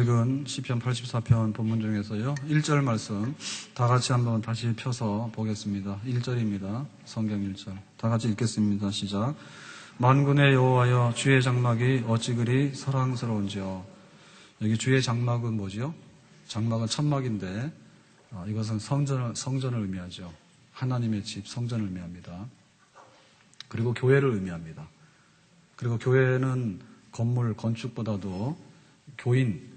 읽은 시편 84편 본문 중에서요 1절 말씀 다 같이 한번 다시 펴서 보겠습니다. 1절입니다. 성경 1절 다 같이 읽겠습니다. 시작. 만군의 여호와여 주의 장막이 어찌 그리 사랑스러운지요. 여기 주의 장막은 뭐지요? 장막은 천막인데 이것은 성전을 의미하죠. 하나님의 집 성전을 의미합니다. 그리고 교회를 의미합니다. 그리고 교회는 건물 건축보다도 교인,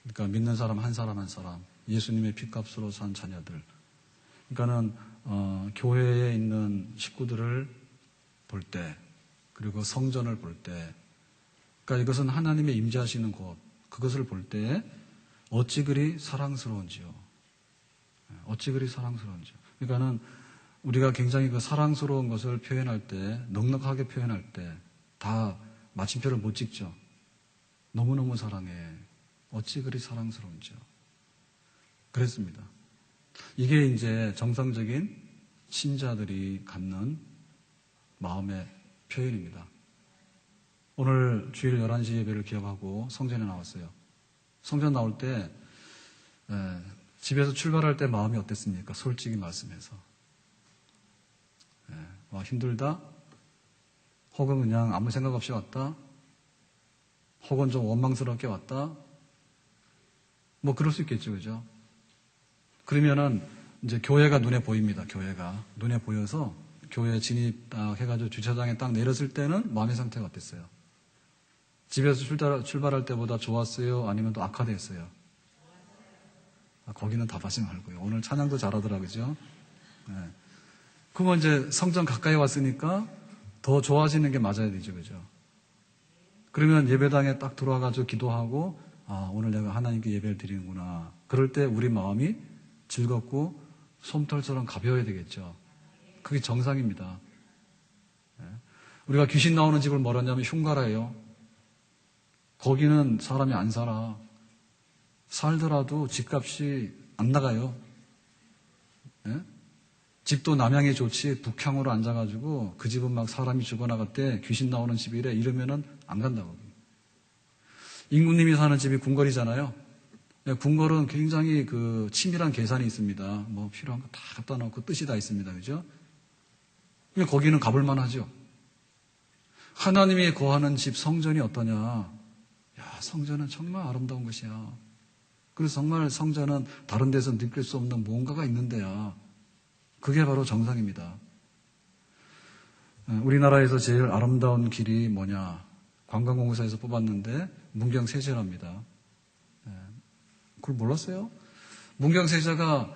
그러니까 믿는 사람 한 사람 한 사람, 예수님의 피값으로 산 자녀들. 그러니까는 교회에 있는 식구들을 볼 때, 그리고 성전을 볼 때, 그러니까 이것은 하나님의 임재하시는 곳, 그것을 볼 때 어찌 그리 사랑스러운지요. 어찌 그리 사랑스러운지요. 그러니까는 우리가 굉장히 그 사랑스러운 것을 표현할 때, 넉넉하게 표현할 때 다 마침표를 못 찍죠. 너무너무 사랑해. 어찌 그리 사랑스러운지요. 그랬습니다. 이게 이제 정상적인 신자들이 갖는 마음의 표현입니다. 오늘 주일 11시 예배를 기억하고 성전에 나왔어요. 성전 나올 때 집에서 출발할 때 마음이 어땠습니까? 솔직히 말씀해서. 힘들다? 혹은 그냥 아무 생각 없이 왔다? 혹은 좀 원망스럽게 왔다? 뭐 그럴 수 있겠죠, 그죠? 그러면은 이제 교회가 눈에 보입니다. 교회가 눈에 보여서 교회 진입 딱 해가지고 주차장에 딱 내렸을 때는 마음의 상태가 어땠어요? 집에서 출발할 때보다 좋았어요? 아니면 또 악화됐어요? 거기는 답하지 말고요. 오늘 찬양도 잘하더라, 그죠? 네. 그러면 이제 성전 가까이 왔으니까 더 좋아지는 게 맞아야 되죠, 그죠? 그러면 예배당에 딱 들어와가지고 기도하고, 오늘 내가 하나님께 예배를 드리는구나. 그럴 때 우리 마음이 즐겁고 솜털처럼 가벼워야 되겠죠. 그게 정상입니다. 우리가 귀신 나오는 집을 뭐라냐면 흉가라예요. 거기는 사람이 안 살아. 살더라도 집값이 안 나가요. 집도 남향이 좋지 북향으로 앉아가지고 그 집은 막 사람이 죽어나갔대 귀신 나오는 집이래 이러면은 안 간다고. 임금님이 사는 집이 궁궐이잖아요. 궁궐은 굉장히 그 치밀한 계산이 있습니다. 뭐 필요한 거 다 갖다 놓고 뜻이 다 있습니다. 그죠? 근데 거기는 가볼만 하죠. 하나님이 거하는 집 성전이 어떠냐? 야, 성전은 정말 아름다운 것이야. 그래서 정말 성전은 다른 데서 느낄 수 없는 뭔가가 있는데야. 그게 바로 정상입니다. 우리나라에서 제일 아름다운 길이 뭐냐? 관광공사에서 뽑았는데 문경세제랍니다. 그걸 몰랐어요? 문경세제가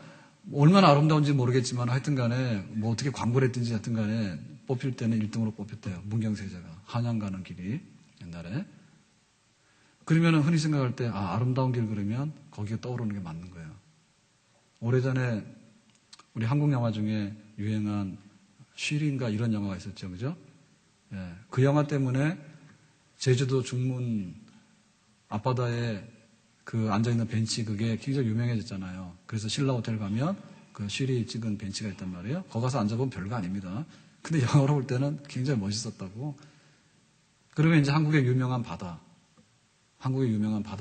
얼마나 아름다운지 모르겠지만 하여튼 간에 뭐 어떻게 광고를 했든지 하여튼 간에 뽑힐 때는 1등으로 뽑혔대요. 문경세제가. 한양 가는 길이 옛날에. 그러면 흔히 생각할 때 아름다운 길 그러면 거기에 떠오르는 게 맞는 거예요. 오래전에 우리 한국 영화 중에 유행한 쉬리인가 이런 영화가 있었죠. 그죠? 그 영화 때문에 제주도 중문 앞바다에 그 앉아있는 벤치 그게 굉장히 유명해졌잖아요. 그래서 신라 호텔 가면 그 쉬리 찍은 벤치가 있단 말이에요. 거기 가서 앉아보면 별거 아닙니다. 근데 영화로 볼 때는 굉장히 멋있었다고. 그러면 이제 한국의 유명한 바다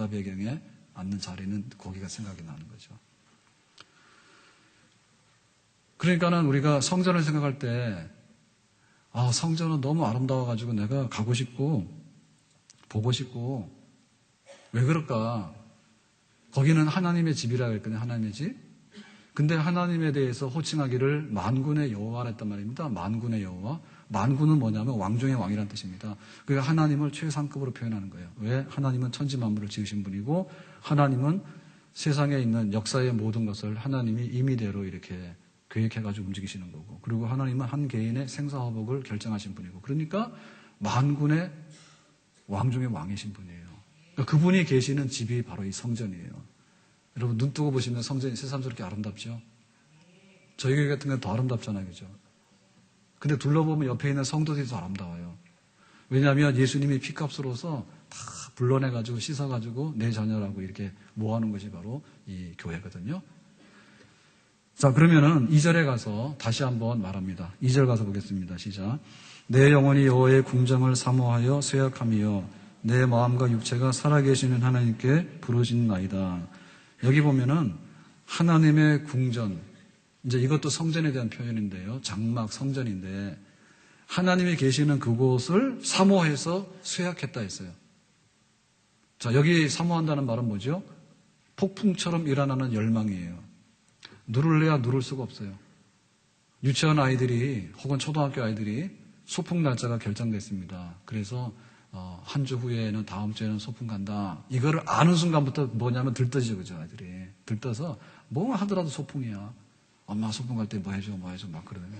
배경에 앉는 자리는 거기가 생각이 나는 거죠. 그러니까는 우리가 성전을 생각할 때, 성전은 너무 아름다워가지고 내가 가고 싶고, 보고 싶고, 왜 그럴까? 거기는 하나님의 집이라고 했거든요, 하나님의 집. 근데 하나님에 대해서 호칭하기를 만군의 여호와라 했단 말입니다. 만군의 여호와. 만군은 뭐냐면 왕중의 왕이라는 뜻입니다. 그러니까 하나님을 최상급으로 표현하는 거예요. 왜? 하나님은 천지 만물을 지으신 분이고, 하나님은 세상에 있는 역사의 모든 것을 하나님이 임의대로 이렇게 계획해가지고 움직이시는 거고, 그리고 하나님은 한 개인의 생사화복을 결정하신 분이고, 그러니까 만군의 왕중의 왕이신 분이에요. 그러니까 그분이 계시는 집이 바로 이 성전이에요. 여러분 눈 뜨고 보시면 성전이 새삼스럽게 아름답죠? 저희 교회 같은 건 더 아름답잖아요. 그죠? 근데 둘러보면 옆에 있는 성도들이 더 아름다워요. 왜냐하면 예수님이 피값으로서 다 불러내가지고 씻어가지고 내 자녀라고 이렇게 모아놓은 것이 바로 이 교회거든요. 자, 그러면은 2절에 가서 다시 한번 말합니다. 2절 가서 보겠습니다. 시작. 내 영혼이 여호와의 궁정을 사모하여 쇠약하며 내 마음과 육체가 살아계시는 하나님께 부르짖나이다. 여기 보면은 하나님의 궁전, 이제 이것도 성전에 대한 표현인데요. 장막 성전인데 하나님이 계시는 그곳을 사모해서 쇠약했다 했어요. 자, 여기 사모한다는 말은 뭐죠? 폭풍처럼 일어나는 열망이에요. 누를래야 누를 수가 없어요. 유치원 아이들이 혹은 초등학교 아이들이 소풍 날짜가 결정됐습니다. 그래서 한 주 후에는 다음 주에는 소풍 간다. 이거를 아는 순간부터 뭐냐면 들떠지죠, 그죠? 아이들이 들떠서 뭐 하더라도 소풍이야. 엄마 소풍 갈 때 뭐 해줘 막 그러거든요.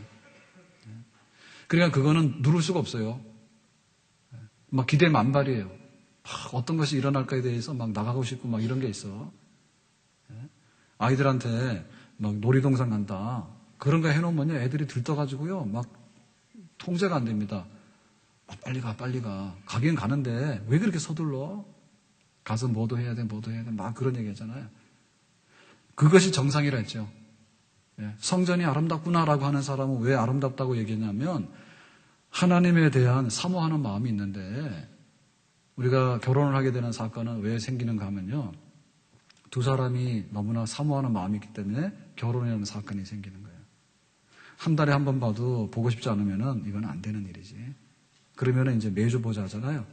그러니까 그거는 누를 수가 없어요. 막 기대 만발이에요. 막 어떤 것이 일어날까에 대해서 막 나가고 싶고 막 이런 게 있어. 아이들한테 막 놀이동산 간다. 그런 거 해놓으면요, 애들이 들떠가지고요, 막 통제가 안 됩니다. 빨리 가. 가긴 가는데 왜 그렇게 서둘러? 가서 뭐도 해야 돼. 막 그런 얘기 하잖아요. 그것이 정상이라 했죠. 성전이 아름답구나라고 하는 사람은 왜 아름답다고 얘기했냐면 하나님에 대한 사모하는 마음이 있는데 우리가 결혼을 하게 되는 사건은 왜 생기는가 하면요. 두 사람이 너무나 사모하는 마음이 있기 때문에 결혼이라는 사건이 생기는 거예요. 한 달에 한 번 봐도 보고 싶지 않으면은 이건 안 되는 일이지. 그러면은 이제 매주 보자 하잖아요.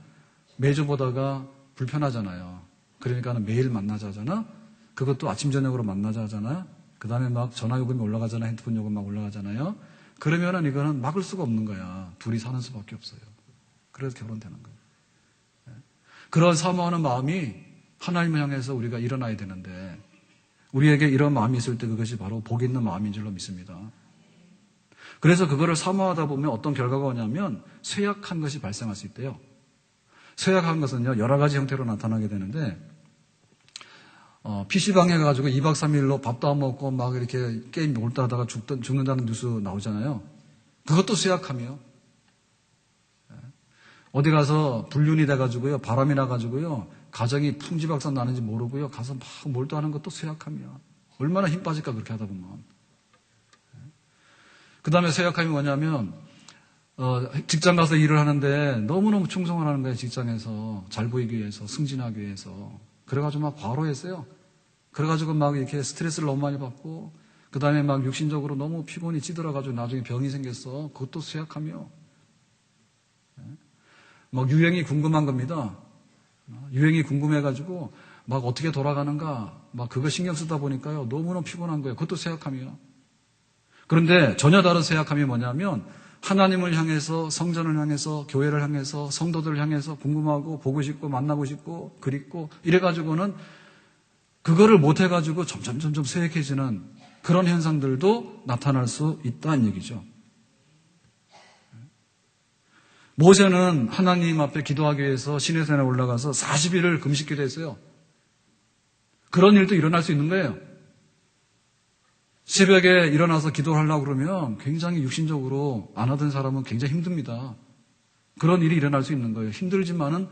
매주 보다가 불편하잖아요. 그러니까는 매일 만나자 하잖아. 그것도 아침 저녁으로 만나자 하잖아. 그 다음에 막 전화 요금이 올라가잖아. 핸드폰 요금 막 올라가잖아요. 그러면은 이거는 막을 수가 없는 거야. 둘이 사는 수밖에 없어요. 그래서 결혼되는 거예요. 그런 사모하는 마음이 하나님을 향해서 우리가 일어나야 되는데 우리에게 이런 마음이 있을 때 그것이 바로 복 있는 마음인 줄로 믿습니다. 그래서 그거를 사모하다 보면 어떤 결과가 오냐면 쇠약한 것이 발생할 수 있대요. 쇠약한 것은요 여러 가지 형태로 나타나게 되는데 PC방에 가가지고 2박 3일로 밥도 안 먹고 막 이렇게 게임 놀다 하다가 죽는다는 뉴스 나오잖아요. 그것도 쇠약함이요. 어디 가서 불륜이 돼가지고요, 바람이 나가지고요, 가정이 풍지박산 나는지 모르고요, 가서 막 몰두하는 것도 쇠약함이야. 얼마나 힘 빠질까, 그렇게 하다 보면. 그 다음에 쇠약함이 뭐냐면, 직장 가서 일을 하는데 너무너무 충성을 하는 거예요, 직장에서. 잘 보이기 위해서, 승진하기 위해서. 그래가지고 막 과로했어요. 그래가지고 막 이렇게 스트레스를 너무 많이 받고, 그 다음에 막 육신적으로 너무 피곤이 찌들어가지고 나중에 병이 생겼어. 그것도 쇠약함이요. 막 유행이 궁금한 겁니다. 유행이 궁금해가지고 막 어떻게 돌아가는가 막 그거 신경 쓰다 보니까요 너무너무 피곤한 거예요. 그것도 쇠약함이요. 그런데 전혀 다른 쇠약함이 뭐냐면 하나님을 향해서 성전을 향해서 교회를 향해서 성도들을 향해서 궁금하고 보고 싶고 만나고 싶고 그립고 이래가지고는 그거를 못해가지고 점점 쇠약해지는 그런 현상들도 나타날 수 있다는 얘기죠. 모세는 하나님 앞에 기도하기 위해서 시내산에 올라가서 40일을 금식기도 했어요. 그런 일도 일어날 수 있는 거예요. 새벽에 일어나서 기도를 하려고 그러면 굉장히 육신적으로 안 하던 사람은 굉장히 힘듭니다. 그런 일이 일어날 수 있는 거예요. 힘들지만은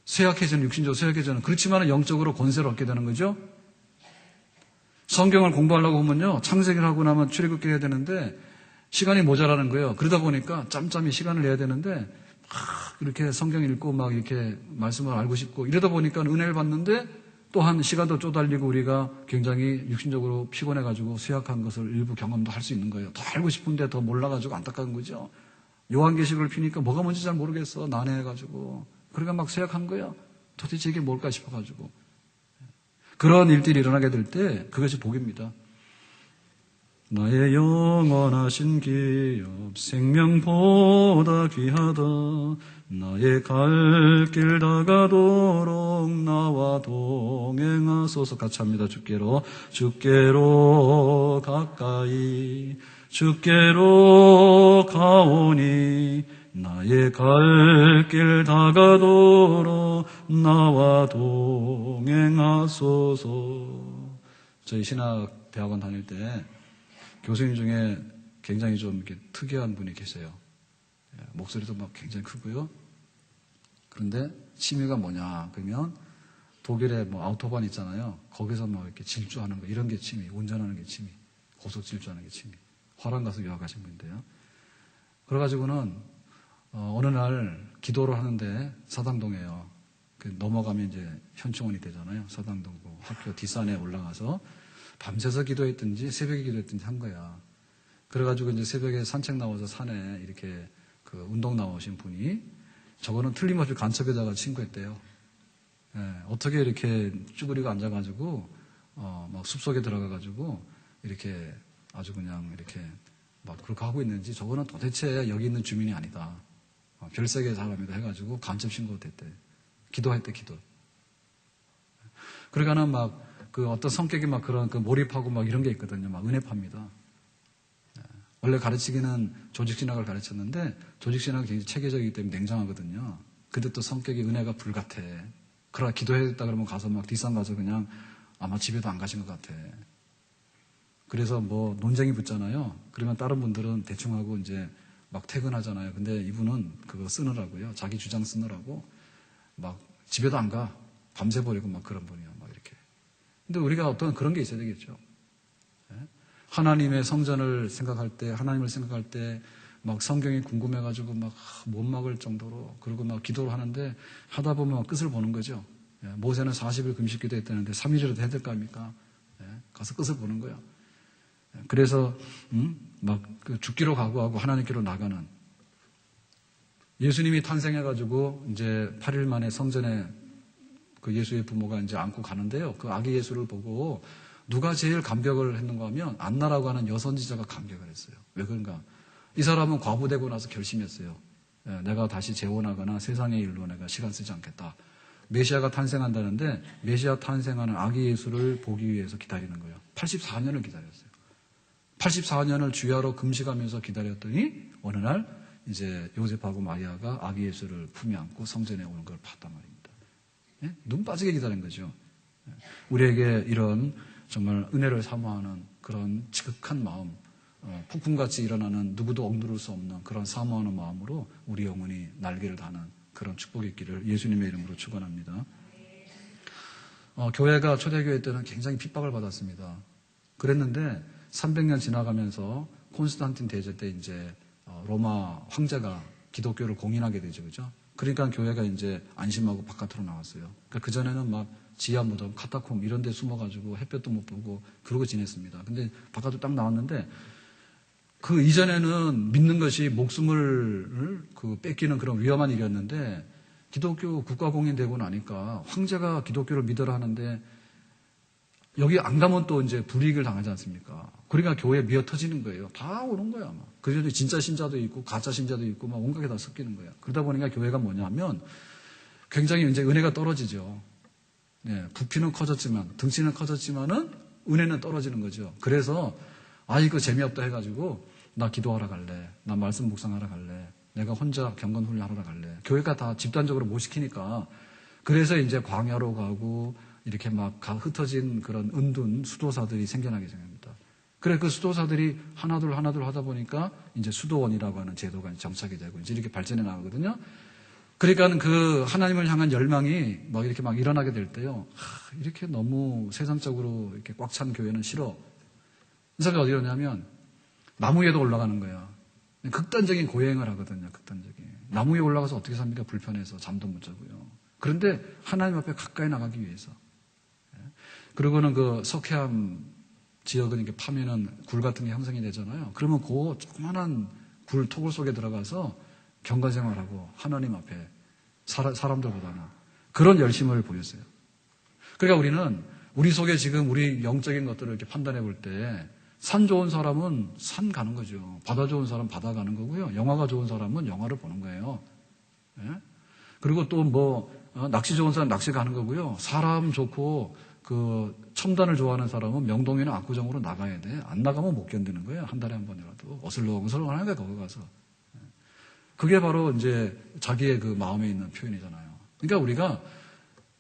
쇠약해지는, 육신적으로 쇠약해지는, 그렇지만은 영적으로 권세를 얻게 되는 거죠. 성경을 공부하려고 하면요, 창세기를 하고 나면 출애굽기 해야 되는데 시간이 모자라는 거예요. 그러다 보니까 짬짬이 시간을 내야 되는데 막 이렇게 성경 읽고 막 이렇게 말씀을 알고 싶고 이러다 보니까 은혜를 받는데 또한 시간도 쪼달리고 우리가 굉장히 육신적으로 피곤해가지고 쇠약한 것을 일부 경험도 할 수 있는 거예요. 더 알고 싶은데 더 몰라가지고 안타까운 거죠. 요한계시록을 피니까 뭐가 뭔지 잘 모르겠어. 난해해가지고. 그러니까 막 쇠약한 거예요. 도대체 이게 뭘까 싶어가지고. 그런 일들이 일어나게 될 때 그것이 복입니다. 나의 영원하신 기업 생명보다 귀하다. 나의 갈 길 다가도록 나와 동행하소서. 같이 합니다. 주께로 가까이 주께로 가오니 나의 갈 길 다가도록 나와 동행하소서. 저희 신학대학원 다닐 때 교수님 중에 굉장히 좀 이렇게 특이한 분이 계세요. 목소리도 막 굉장히 크고요. 그런데 취미가 뭐냐? 그러면 독일에 뭐 아우토반 있잖아요. 거기서 막 이렇게 질주하는 거, 이런 게 취미, 운전하는 게 취미, 고속 질주하는 게 취미. 화랑 가서 유학하신 분인데요. 그래가지고는 어느 날 기도를 하는데 사당동에요. 넘어가면 이제 현충원이 되잖아요. 서당동구 학교 뒷산에 올라가서 밤새서 기도했든지 새벽에 기도했든지 한 거야. 그래가지고 이제 새벽에 산책 나와서 산에 이렇게 그 운동 나오신 분이 저거는 틀림없이 간첩에다가 신고했대요. 예, 어떻게 이렇게 쭈그리고 앉아가지고 막 숲속에 들어가가지고 이렇게 아주 그냥 이렇게 막 그렇게 하고 있는지 저거는 도대체 여기 있는 주민이 아니다. 별세계 사람이다 해가지고 간첩 신고가 됐대. 기도했대, 기도. 그러니까는 막 그 어떤 성격이 막 그런 그 몰입하고 막 이런 게 있거든요. 막 은혜파입니다. 원래 가르치기는 조직신학을 가르쳤는데 조직신학이 굉장히 체계적이기 때문에 냉정하거든요. 근데 또 성격이 은혜가 불같아. 그러나 기도했다 그러면 가서 막 뒷산 가서 그냥 아마 집에도 안 가신 것 같아. 그래서 뭐 논쟁이 붙잖아요. 그러면 다른 분들은 대충 하고 이제 막 퇴근하잖아요. 근데 이분은 그거 쓰느라고요. 자기 주장 쓰느라고 막 집에도 안 가. 밤새 버리고 막 그런 분이요. 막 이렇게. 근데 우리가 어떤 그런 게 있어야 되겠죠. 하나님의 성전을 생각할 때, 하나님을 생각할 때, 막 성경이 궁금해가지고 막 못 막을 정도로, 그리고 막 기도를 하는데, 하다 보면 막 끝을 보는 거죠. 모세는 40일 금식 기도했다는데 3일이라도 해야 될 거 아닙니까? 가서 끝을 보는 거야. 그래서, 막 죽기로 각오하고 하나님께로 나가는. 예수님이 탄생해가지고 이제 8일 만에 성전에 그 예수의 부모가 이제 안고 가는데요. 그 아기 예수를 보고 누가 제일 감격을 했는가 하면 안나라고 하는 여선지자가 감격을 했어요. 왜 그런가? 이 사람은 과부되고 나서 결심했어요. 내가 다시 재혼하거나 세상의 일로 내가 시간 쓰지 않겠다. 메시아가 탄생한다는데 메시아 탄생하는 아기 예수를 보기 위해서 기다리는 거예요. 84년을 기다렸어요. 84년을 주야로 금식하면서 기다렸더니 어느 날 이제 요셉하고 마리아가 아기 예수를 품에 안고 성전에 오는 걸 봤단 말입니다. 눈 빠지게 기다린 거죠. 우리에게 이런 정말 은혜를 사모하는 그런 지극한 마음, 폭풍같이 일어나는 누구도 억누를 수 없는 그런 사모하는 마음으로 우리 영혼이 날개를 다는 그런 축복이 있기를 예수님의 이름으로 축원합니다. 교회가 초대교회 때는 굉장히 핍박을 받았습니다. 그랬는데 300년 지나가면서 콘스탄틴 대제 때 이제 로마 황제가 기독교를 공인하게 되죠, 그죠? 그러니까 교회가 이제 안심하고 바깥으로 나왔어요. 그러니까 그전에는 막 지하 무덤, 카타콤 이런 데 숨어가지고 햇볕도 못 보고 그러고 지냈습니다. 근데 바깥으로 딱 나왔는데 그 이전에는 믿는 것이 목숨을 뺏기는 그런 위험한 일이었는데 기독교 국가공인 되고 나니까 황제가 기독교를 믿으라 하는데 여기 안 가면 또 이제 불이익을 당하지 않습니까? 그러니까 교회에 미어 터지는 거예요. 다 오는 거야, 아마. 그래서 진짜 신자도 있고, 가짜 신자도 있고, 막 온갖 게 다 섞이는 거야. 그러다 보니까 교회가 뭐냐면 굉장히 이제 은혜가 떨어지죠. 부피는 커졌지만, 등치는 커졌지만은 은혜는 떨어지는 거죠. 그래서, 이거 재미없다 해가지고, 나 기도하러 갈래. 나 말씀 묵상하러 갈래. 내가 혼자 경건 훈련하러 갈래. 교회가 다 집단적으로 못 시키니까, 그래서 이제 광야로 가고, 이렇게 막 흩어진 그런 은둔 수도사들이 생겨나게 생깁니다. 그래 그 수도사들이 하나둘 하다 보니까 이제 수도원이라고 하는 제도가 정착이 되고 이제 이렇게 발전해 나가거든요. 그러니까 그 하나님을 향한 열망이 막 이렇게 막 일어나게 될 때요. 이렇게 너무 세상적으로 이렇게 꽉 찬 교회는 싫어. 인사가 어디였냐면 나무 위에도 올라가는 거야. 극단적인 고행을 하거든요. 극단적인. 나무 위에 올라가서 어떻게 삽니까? 불편해서 잠도 못 자고요. 그런데 하나님 앞에 가까이 나가기 위해서. 그리고는 그 석회암 지역은 이렇게 파면은 굴 같은 게 형성이 되잖아요. 그러면 그 조그만한 굴 토굴 속에 들어가서 경건 생활하고 하나님 앞에 사람들보다는 그런 열심을 보였어요. 그러니까 우리는 우리 속에 지금 우리 영적인 것들을 이렇게 판단해 볼 때 산 좋은 사람은 산 가는 거죠. 바다 좋은 사람은 바다 가는 거고요. 영화가 좋은 사람은 영화를 보는 거예요. 그리고 또 뭐 낚시 좋은 사람 낚시 가는 거고요. 사람 좋고 그 첨단을 좋아하는 사람은 명동이나 압구정으로 나가야 돼. 안 나가면 못 견디는 거예요. 한 달에 한 번이라도. 어슬렁어슬렁 하는 거야, 거기 가서. 그게 바로 이제 자기의 그 마음에 있는 표현이잖아요. 그러니까 우리가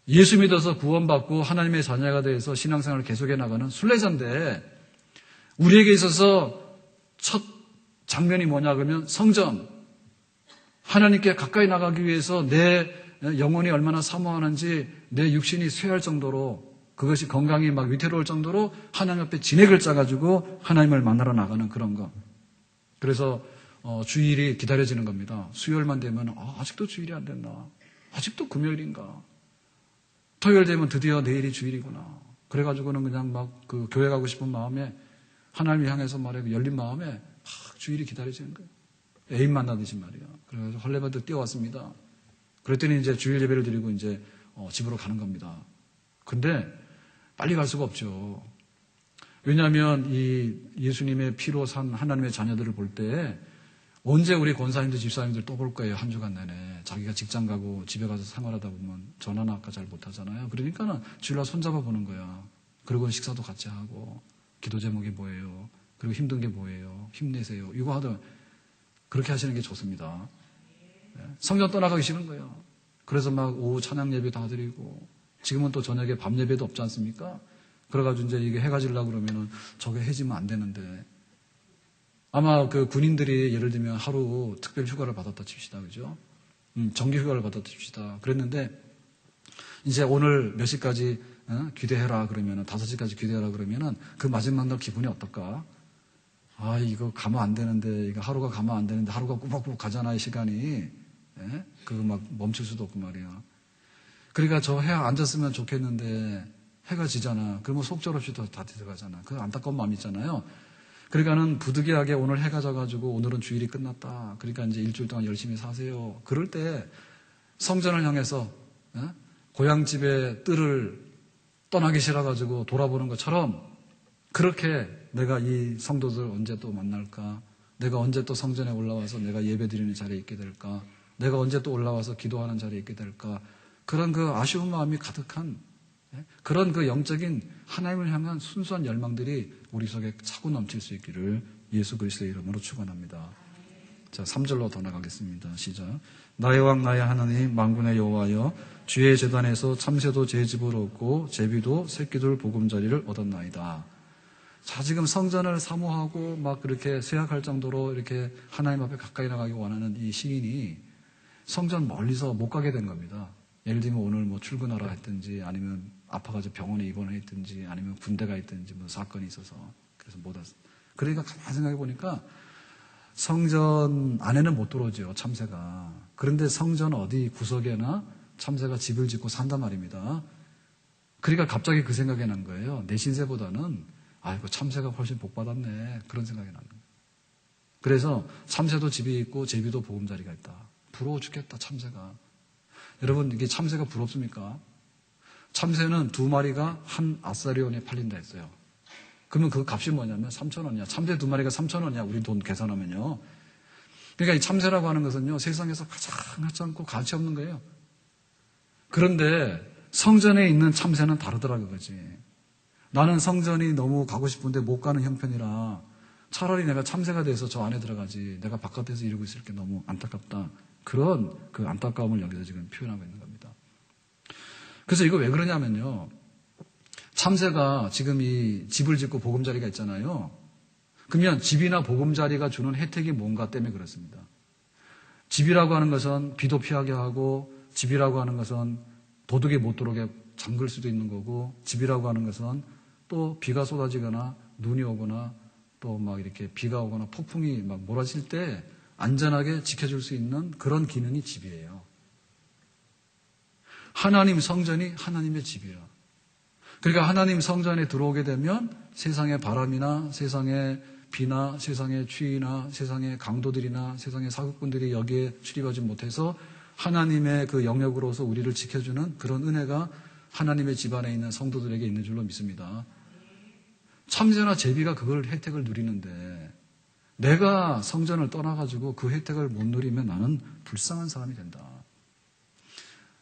예수 믿어서 구원받고 하나님의 자녀가 돼서 신앙생활을 계속해 나가는 순례자인데 우리에게 있어서 첫 장면이 뭐냐 그러면 성전. 하나님께 가까이 나가기 위해서 내 영혼이 얼마나 사모하는지 내 육신이 쇠할 정도로 그것이 건강이 막 위태로울 정도로 하나님 앞에 진액을 짜가지고 하나님을 만나러 나가는 그런 거. 그래서 주일이 기다려지는 겁니다. 수요일만 되면 아직도 주일이 안 됐나? 아직도 금요일인가? 토요일 되면 드디어 내일이 주일이구나. 그래가지고는 그냥 막 그 교회 가고 싶은 마음에 하나님을 향해서 말해 열린 마음에 막 주일이 기다려지는 거예요. 애인 만나듯이 말이야. 그래서 헐레벌떡 뛰어왔습니다. 그랬더니 이제 주일 예배를 드리고 이제 집으로 가는 겁니다. 근데 빨리 갈 수가 없죠. 왜냐하면 이 예수님의 피로 산 하나님의 자녀들을 볼 때 언제 우리 권사님들 집사님들 또 볼 거예요. 한 주간 내내. 자기가 직장 가고 집에 가서 생활하다 보면 전화나 아까 잘 못하잖아요. 그러니까는 주일날 손잡아 보는 거야. 그리고 식사도 같이 하고 기도 제목이 뭐예요. 그리고 힘든 게 뭐예요. 힘내세요. 이거 하던 그렇게 하시는 게 좋습니다. 성전 떠나가기 싫은 거예요. 그래서 막 오후 찬양 예배 다 드리고 지금은 또 저녁에 밤 예배도 없지 않습니까? 그래가지고 이제 이게 해가 지려고 그러면은 저게 해지면 안 되는데 아마 그 군인들이 예를 들면 하루 특별 휴가를 받았다 칩시다. 그죠? 정기 휴가를 받았다 칩시다. 그랬는데 이제 오늘 몇 시까지 귀대해라 그러면은 5시까지 귀대해라 그러면은 그 마지막 날 기분이 어떨까? 아, 이거 가면 안 되는데, 이거 하루가 가면 안 되는데, 하루가 꾸벅꾸벅 가잖아, 이 시간이. 예? 그거 막 멈출 수도 없고 말이야. 그러니까 저 해 앉았으면 좋겠는데, 해가 지잖아. 그러면 속절없이 다 들어가잖아. 그 안타까운 마음이 있잖아요. 그러니까는 부득이하게 오늘 해가 져가지고 오늘은 주일이 끝났다. 그러니까 이제 일주일 동안 열심히 사세요. 그럴 때 성전을 향해서, 고향집의 뜰을 떠나기 싫어가지고 돌아보는 것처럼 그렇게 내가 이 성도들 언제 또 만날까? 내가 언제 또 성전에 올라와서 내가 예배드리는 자리에 있게 될까? 내가 언제 또 올라와서 기도하는 자리에 있게 될까? 그런 그 아쉬운 마음이 가득한 그런 그 영적인 하나님을 향한 순수한 열망들이 우리 속에 차고 넘칠 수 있기를 예수 그리스도의 이름으로 축원합니다. 자, 3절로 더 나가겠습니다. 시작. 나의 왕 나의 하나님 만군의 여호와여 주의 제단에서 참새도 제 집을 얻고 제비도 새끼들 보금자리를 얻었나이다. 자, 지금 성전을 사모하고 막 그렇게 쇠약할 정도로 이렇게 하나님 앞에 가까이 나가기 원하는 이 시인이 성전 멀리서 못 가게 된 겁니다. 예를 들면 오늘 뭐 출근하라 했든지 아니면 아파가지고 병원에 입원을 했든지 아니면 군대가 있든지 뭐 사건이 있어서 그래서 못 왔어. 그러니까 가만히 생각해 보니까 성전 안에는 못 들어오죠, 참새가. 그런데 성전 어디 구석에나 참새가 집을 짓고 산단 말입니다. 그러니까 갑자기 그 생각이 난 거예요. 내 신세보다는 아이고 참새가 훨씬 복받았네. 그런 생각이 나는 거예요. 그래서 참새도 집이 있고 제비도 보금자리가 있다. 부러워 죽겠다 참새가. 여러분 이게 참새가 부럽습니까? 참새는 2마리가 한 아사리온에 팔린다 했어요. 그러면 그 값이 뭐냐면 3,000원이야. 참새 2마리가 3,000원이야. 우리 돈 계산하면요. 그러니까 이 참새라고 하는 것은요. 세상에서 가장 하찮고 가치 없는 거예요. 그런데 성전에 있는 참새는 다르더라 그거지. 나는 성전이 너무 가고 싶은데 못 가는 형편이라 차라리 내가 참새가 돼서 저 안에 들어가지. 내가 바깥에서 이러고 있을 게 너무 안타깝다. 그런 그 안타까움을 여기서 지금 표현하고 있는 겁니다. 그래서 이거 왜 그러냐면요. 참새가 지금 이 집을 짓고 보금자리가 있잖아요. 그러면 집이나 보금자리가 주는 혜택이 뭔가 때문에 그렇습니다. 집이라고 하는 것은 비도 피하게 하고 집이라고 하는 것은 도둑이 못 들어오게 잠글 수도 있는 거고 집이라고 하는 것은 또 비가 쏟아지거나 눈이 오거나 또 막 이렇게 비가 오거나 폭풍이 막 몰아칠 때 안전하게 지켜줄 수 있는 그런 기능이 집이에요. 하나님 성전이 하나님의 집이에요. 그러니까 하나님 성전에 들어오게 되면 세상의 바람이나 세상의 비나 세상의 추위나 세상의 강도들이나 세상의 사국꾼들이 여기에 출입하지 못해서 하나님의 그 영역으로서 우리를 지켜주는 그런 은혜가 하나님의 집안에 있는 성도들에게 있는 줄로 믿습니다. 참새나 제비가 그걸 혜택을 누리는데 내가 성전을 떠나가지고 그 혜택을 못 누리면 나는 불쌍한 사람이 된다.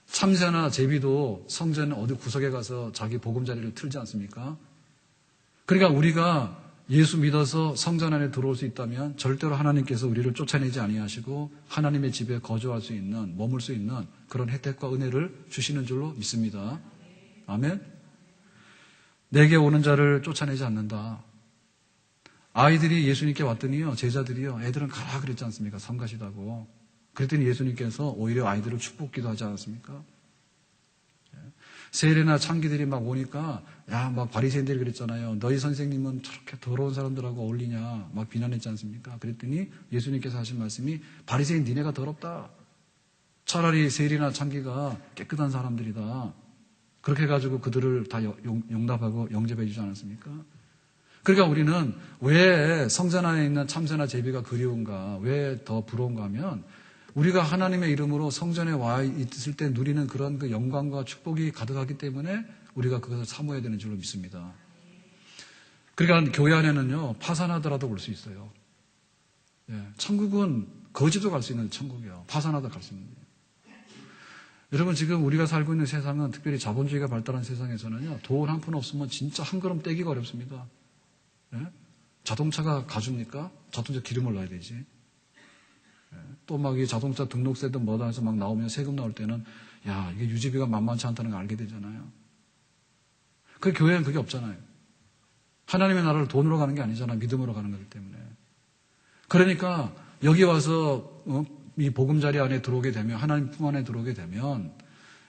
참새나 제비도 성전 어디 구석에 가서 자기 보금자리를 틀지 않습니까? 그러니까 우리가 예수 믿어서 성전 안에 들어올 수 있다면 절대로 하나님께서 우리를 쫓아내지 아니하시고 하나님의 집에 거주할 수 있는, 머물 수 있는 그런 혜택과 은혜를 주시는 줄로 믿습니다. 아멘? 내게 오는 자를 쫓아내지 않는다. 아이들이 예수님께 왔더니요, 제자들이요, 애들은 가라 그랬지 않습니까? 성가시다고. 그랬더니 예수님께서 오히려 아이들을 축복기도 하지 않았습니까? 세례나 창기들이 막 오니까 야, 막 바리새인들이 그랬잖아요. 너희 선생님은 저렇게 더러운 사람들하고 어울리냐 막 비난했지 않습니까? 그랬더니 예수님께서 하신 말씀이 바리새인 니네가 더럽다. 차라리 세례나 창기가 깨끗한 사람들이다. 그렇게 해가지고 그들을 다 용납하고 영접해 주지 않았습니까? 그러니까 우리는 왜 성전 안에 있는 참새나 제비가 그리운가, 왜 더 부러운가 하면 우리가 하나님의 이름으로 성전에 와 있을 때 누리는 그런 그 영광과 축복이 가득하기 때문에 우리가 그것을 사모해야 되는 줄로 믿습니다. 그러니까 교회 안에는요, 파산하더라도 올 수 있어요. 예, 천국은 거지도 갈 수 있는 천국이에요. 파산하다 갈 수 있는 거예요. 여러분, 지금 우리가 살고 있는 세상은, 특별히 자본주의가 발달한 세상에서는요, 돈 한 푼 없으면 진짜 한 걸음 떼기가 어렵습니다. 예? 자동차가 가줍니까? 자동차 기름을 넣어야 되지. 예? 또 막 이 자동차 등록세든 뭐다 해서 막 나오면 세금 나올 때는, 야, 이게 유지비가 만만치 않다는 걸 알게 되잖아요. 그 교회는 그게 없잖아요. 하나님의 나라를 돈으로 가는 게 아니잖아. 믿음으로 가는 거기 때문에. 그러니까 여기 와서 이 보금자리 안에 들어오게 되면, 하나님 품 안에 들어오게 되면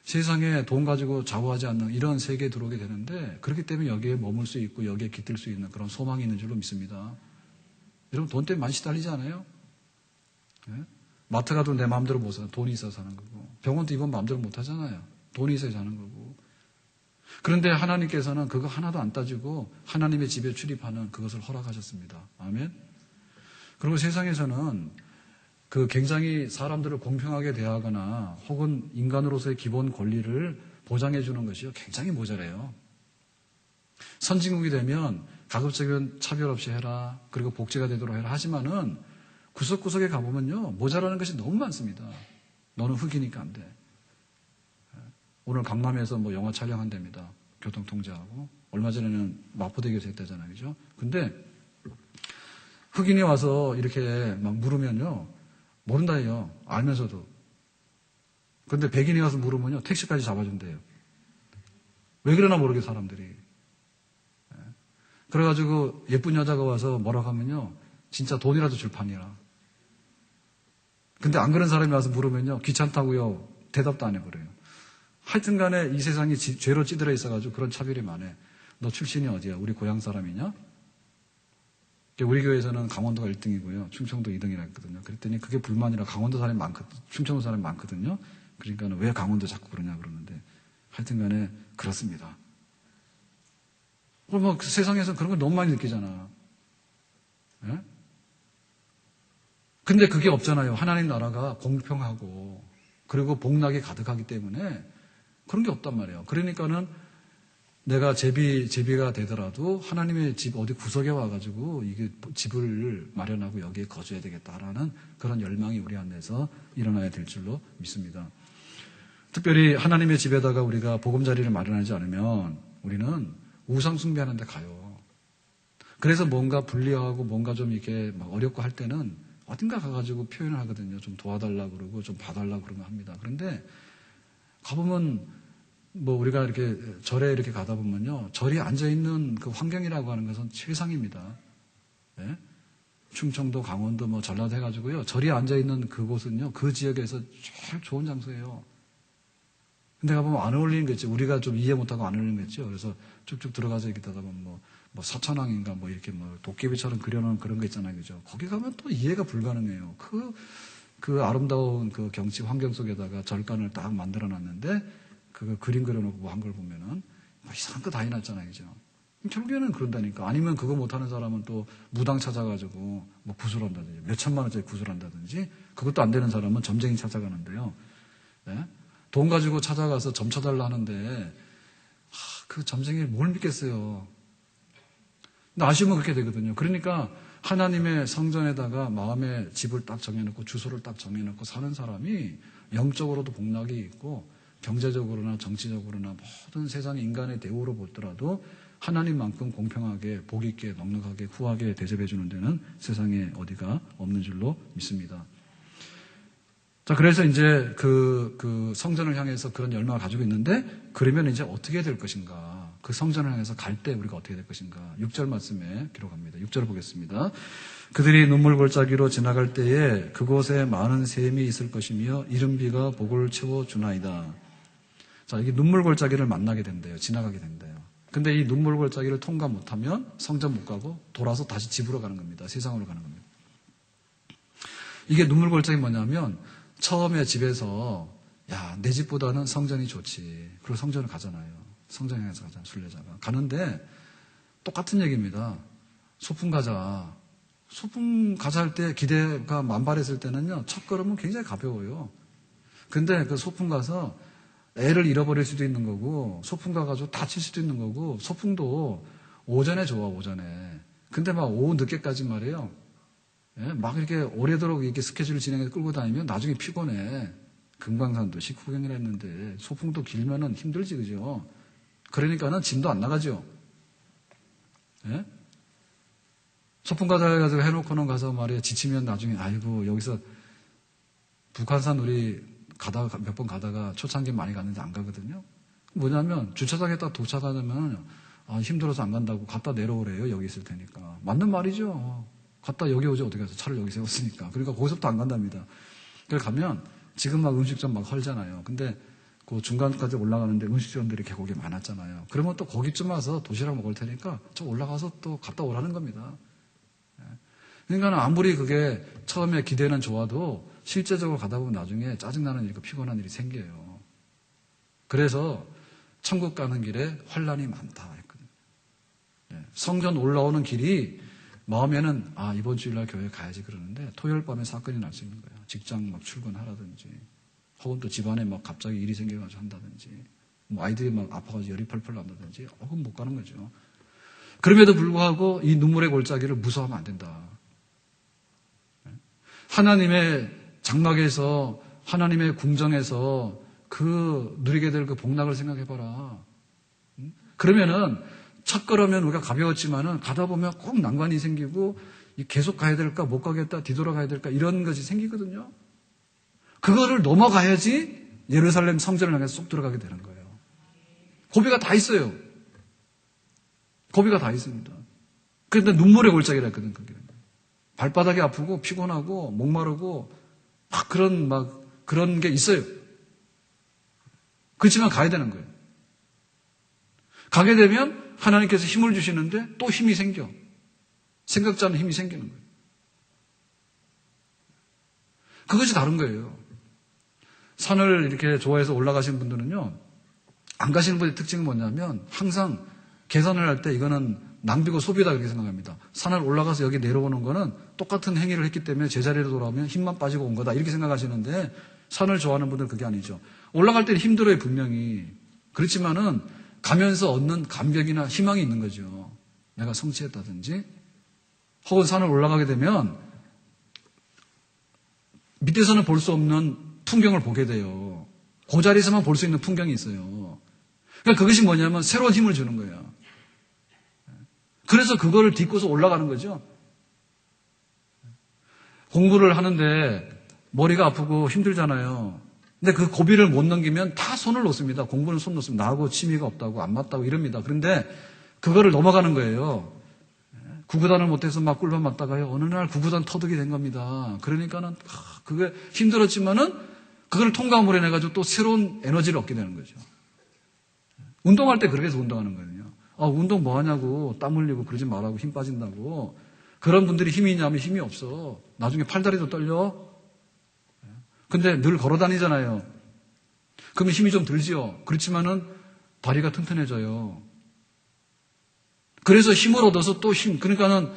세상에 돈 가지고 좌우하지 않는 이런 세계에 들어오게 되는데, 그렇기 때문에 여기에 머물 수 있고 여기에 깃들 수 있는 그런 소망이 있는 줄로 믿습니다. 여러분, 돈 때문에 많이 시달리지 않아요? 네? 마트 가도 내 마음대로 못 사요. 돈이 있어서 사는 거고. 병원도 입원 마음대로 못 하잖아요. 돈이 있어야 사는 거고. 그런데 하나님께서는 그거 하나도 안 따지고 하나님의 집에 출입하는 그것을 허락하셨습니다. 아멘. 그리고 세상에서는 그 굉장히 사람들을 공평하게 대하거나 혹은 인간으로서의 기본 권리를 보장해 주는 것이요, 굉장히 모자라요. 선진국이 되면 가급적이면 차별 없이 해라, 그리고 복지가 되도록 해라 하지만은 구석구석에 가보면요, 모자라는 것이 너무 많습니다. 너는 흑이니까 안 돼. 오늘 강남에서 뭐 영화 촬영한답니다. 교통 통제하고. 얼마 전에는 마포대교에서 했다잖아요. 그죠? 근데 흑인이 와서 이렇게 막 물으면요, 모른다 해요. 알면서도. 근데 백인이 와서 물으면요, 택시까지 잡아준대요. 왜 그러나 모르게 사람들이. 그래가지고 예쁜 여자가 와서 뭐라고 하면요, 진짜 돈이라도 줄 판이라. 근데 안 그런 사람이 와서 물으면요, 귀찮다고요. 대답도 안 해버려요. 하여튼 간에 이 세상이 죄로 찌들어 있어가지고 그런 차별이 많아. 너 출신이 어디야? 우리 고향 사람이냐? 우리 교회에서는 강원도가 1등이고요. 충청도 2등이라 했거든요. 그랬더니 그게 불만이라 강원도 사람이 많거든요. 충청도 사람이 많거든요. 그러니까 왜 강원도 자꾸 그러냐 그러는데 하여튼 간에 그렇습니다. 뭐 그 세상에서 그런 걸 너무 많이 느끼잖아. 예? 근데 그게 없잖아요. 하나님 나라가 공평하고 그리고 복락이 가득하기 때문에 그런 게 없단 말이에요. 그러니까는 내가 제비가 되더라도 하나님의 집 어디 구석에 와가지고 이게 집을 마련하고 여기에 거주해야 되겠다라는 그런 열망이 우리 안에서 일어나야 될 줄로 믿습니다. 특별히 하나님의 집에다가 우리가 보금자리를 마련하지 않으면 우리는 우상 숭배하는 데 가요. 그래서 뭔가 불리하고 뭔가 좀 이렇게 막 어렵고 할 때는 어딘가 가가지고 표현을 하거든요. 좀 도와달라고 그러고 좀 봐달라고 그러고 합니다. 그런데 가보면 뭐 우리가 이렇게 절에 이렇게 가다 보면요, 절이 앉아있는 그 환경이라고 하는 것은 최상입니다. 네? 충청도, 강원도, 뭐 전라도 해가지고요, 절이 앉아있는 그곳은요, 그 지역에서 제일 좋은 장소예요. 근데 가보면 안 어울리는 거 있죠. 우리가 좀 이해 못하고 안 어울리는 거 있죠. 그래서 쭉쭉 들어가서 이렇게 하다 보면 뭐 서천왕인가 뭐 이렇게 뭐 도깨비처럼 그려놓은 그런 거 있잖아요. 그죠? 거기 가면 또 이해가 불가능해요. 그 아름다운 그 경치 환경 속에다가 절간을 딱 만들어 놨는데 그 그림 그려놓고 한 걸 보면은 뭐 이상한 거 다 해놨잖아요. 그죠? 결국에는 그런다니까. 아니면 그거 못하는 사람은 또 무당 찾아가지고 뭐 구슬한다든지 몇 천만 원짜리 구슬한다든지 그것도 안 되는 사람은 점쟁이 찾아가는데요. 네? 돈 가지고 찾아가서 점 쳐달라 하는데 그 점쟁이를 뭘 믿겠어요. 근데 아쉬우면 그렇게 되거든요. 그러니까 하나님의 성전에다가 마음의 집을 딱 정해놓고 주소를 딱 정해놓고 사는 사람이 영적으로도 복락이 있고 경제적으로나 정치적으로나 모든 세상의 인간의 대우로 보더라도 하나님만큼 공평하게 복 있게 넉넉하게 후하게 대접해 주는 데는 세상에 어디가 없는 줄로 믿습니다. 자, 그래서 이제 그 성전을 향해서 그런 열망을 가지고 있는데 그러면 이제 어떻게 될 것인가? 그 성전을 향해서 갈 때 우리가 어떻게 될 것인가? 6절 말씀에 기록합니다. 6절을 보겠습니다. 그들이 눈물 골짜기로 지나갈 때에 그곳에 많은 샘이 있을 것이며 이른비가 복을 채워주나이다. 자, 이게 눈물 골짜기를 만나게 된대요. 지나가게 된대요. 근데 이 눈물 골짜기를 통과 못하면 성전 못 가고 돌아서 다시 집으로 가는 겁니다. 세상으로 가는 겁니다. 이게 눈물 골짜기 뭐냐면 처음에 집에서 야, 내 집보다는 성전이 좋지. 그리고 성전을 가잖아요. 성전에서 가자, 순례자가. 가는데 똑같은 얘기입니다. 소풍 가자. 소풍 가자 할 때 기대가 만발했을 때는요, 첫 걸음은 굉장히 가벼워요. 근데 그 소풍 가서 애를 잃어버릴 수도 있는 거고, 소풍 가가지고 다칠 수도 있는 거고, 소풍도 오전에 좋아, 오전에. 근데 막 오후 늦게까지 말이에요. 예? 막 이렇게 오래도록 이렇게 스케줄을 진행해서 끌고 다니면 나중에 피곤해. 금강산도 식후경을 했는데, 소풍도 길면은 힘들지, 그죠? 그러니까는 짐도 안 나가죠. 예? 소풍 가자 해가지고 해놓고는 가서 말이에요. 지치면 나중에, 아이고, 여기서 북한산 우리 가다가, 몇 번 가다가 초창기 많이 갔는데 안 가거든요. 뭐냐면, 주차장에 딱 도착하면, 힘들어서 안 간다고 갔다 내려오래요. 여기 있을 테니까. 맞는 말이죠. 갔다 여기 오지 어떻게 해서 차를 여기 세웠으니까. 그러니까 거기서부터 안 간답니다. 그래 가면, 지금 막 음식점 막 헐잖아요. 근데 그 중간까지 올라가는데 음식점들이 계곡에 많았잖아요. 그러면 또 거기쯤 와서 도시락 먹을 테니까 저 올라가서 또 갔다 오라는 겁니다. 그러니까 아무리 그게 처음에 기대는 좋아도 실제적으로 가다 보면 나중에 짜증나는 일이고 피곤한 일이 생겨요. 그래서 천국 가는 길에 환란이 많다 했거든요. 성전 올라오는 길이 마음에는 이번 주일날 교회 가야지 그러는데 토요일 밤에 사건이 날 수 있는 거예요. 직장 막 출근하라든지 혹은 또 집안에 막 갑자기 일이 생겨가지고 한다든지 뭐 아이들이 막 아파가지고 열이 펄펄 난다든지 그건 못 가는 거죠. 그럼에도 불구하고 이 눈물의 골짜기를 무서워하면 안 된다. 하나님의 장막에서 하나님의 궁정에서 그 누리게 될 그 복락을 생각해봐라. 그러면은 첫 걸으면 우리가 가벼웠지만은 가다 보면 꼭 난관이 생기고 계속 가야 될까 못 가겠다 뒤돌아가야 될까 이런 것이 생기거든요. 그거를 넘어가야지 예루살렘 성전을 향해서 쏙 들어가게 되는 거예요. 고비가 다 있어요. 고비가 다 있습니다. 그런데 눈물의 골짜기라 했거든. 발바닥이 아프고 피곤하고 목마르고 그런 게 있어요. 그렇지만 가야 되는 거예요. 가게 되면 하나님께서 힘을 주시는데 또 힘이 생겨. 생각지 않은 힘이 생기는 거예요. 그것이 다른 거예요. 산을 이렇게 좋아해서 올라가시는 분들은요, 안 가시는 분의 특징은 뭐냐면 항상 계산을 할 때 이거는 낭비고 소비다 그렇게 생각합니다. 산을 올라가서 여기 내려오는 거는 똑같은 행위를 했기 때문에 제자리로 돌아오면 힘만 빠지고 온 거다 이렇게 생각하시는데 산을 좋아하는 분들은 그게 아니죠. 올라갈 때는 힘들어요 분명히. 그렇지만은 가면서 얻는 감격이나 희망이 있는 거죠. 내가 성취했다든지 혹은 산을 올라가게 되면 밑에서는 볼 수 없는 풍경을 보게 돼요. 그 자리에서만 볼 수 있는 풍경이 있어요. 그러니까 그것이 뭐냐면 새로운 힘을 주는 거예요. 그래서 그거를 딛고서 올라가는 거죠. 공부를 하는데 머리가 아프고 힘들잖아요. 근데 그 고비를 못 넘기면 다 손을 놓습니다. 공부는 손 놓습니다. 나하고 취미가 없다고 안 맞다고 이럽니다. 그런데 그거를 넘어가는 거예요. 구구단을 못해서 막 꿀밤 맞다가요. 어느 날 구구단 터득이 된 겁니다. 그러니까는 그게 힘들었지만은 그걸 통과함으로 인해가지고 또 새로운 에너지를 얻게 되는 거죠. 운동할 때 그렇게 해서 운동하는 거거든요. 운동 뭐 하냐고 땀 흘리고 그러지 말라고 힘 빠진다고. 그런 분들이 힘이 있냐면 힘이 없어. 나중에 팔다리도 떨려. 근데 늘 걸어 다니잖아요. 그러면 힘이 좀 들지요. 그렇지만은 다리가 튼튼해져요. 그래서 힘을 얻어서 또 그러니까는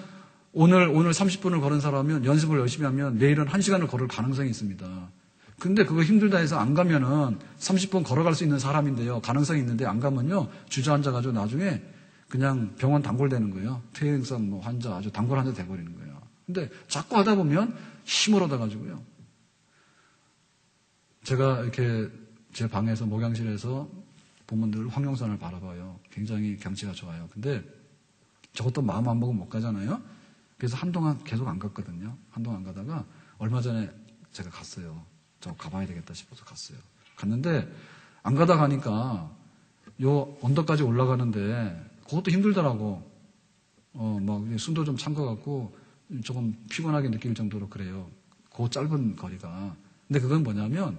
오늘 30분을 걸은 사람은 연습을 열심히 하면 내일은 1시간을 걸을 가능성이 있습니다. 근데 그거 힘들다 해서 안 가면은 30분 걸어갈 수 있는 사람인데요. 가능성이 있는데 안 가면요. 주저앉아가지고 나중에 그냥 병원 단골되는 거예요. 퇴행성 환자, 아주 단골 환자 돼버리는 거예요. 근데 자꾸 하다 보면 힘을 얻어가지고요. 제가 이렇게 제 방에서 목양실에서 보면 늘 황룡산을 바라봐요. 굉장히 경치가 좋아요. 근데 저것도 마음 안 먹으면 못 가잖아요. 그래서 한동안 계속 안 갔거든요. 한동안 안 가다가 얼마 전에 제가 갔어요. 저 가봐야 되겠다 싶어서 갔어요. 갔는데 안 가다 가니까 요 언덕까지 올라가는데 그것도 힘들더라고. 막 숨도 좀 찬 것 같고 조금 피곤하게 느낄 정도로 그래요. 그 짧은 거리가. 근데 그건 뭐냐면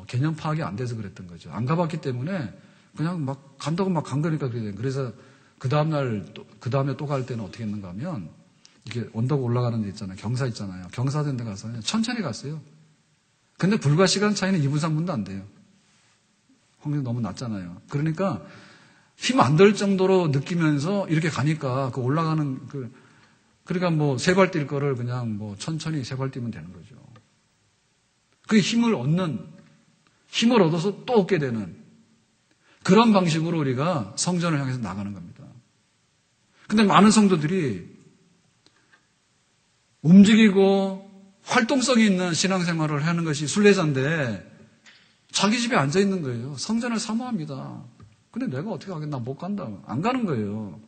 개념 파악이 안 돼서 그랬던 거죠. 안 가봤기 때문에 그냥 막 간다고 막 간 거니까 그래야 돼요. 그래서 그 다음에 또 갈 때는 어떻게 했는가 하면 이렇게 언덕 올라가는 데 있잖아요. 경사 있잖아요. 경사된 데 가서 천천히 갔어요. 근데 불과 시간 차이는 2분, 3분도 안 돼요. 확률이 너무 낮잖아요. 그러니까 힘 안 들 정도로 느끼면서 이렇게 가니까 그 올라가는 그러니까 뭐 세 발 뛸 거를 그냥 뭐 천천히 세 발 뛰면 되는 거죠. 그 힘을 얻어서 또 얻게 되는 그런 방식으로 우리가 성전을 향해서 나가는 겁니다. 근데 많은 성도들이 움직이고 활동성이 있는 신앙생활을 하는 것이 순례자인데 자기 집에 앉아 있는 거예요. 성전을 사모합니다. 근데 내가 어떻게 하겠나? 못 간다. 안 가는 거예요.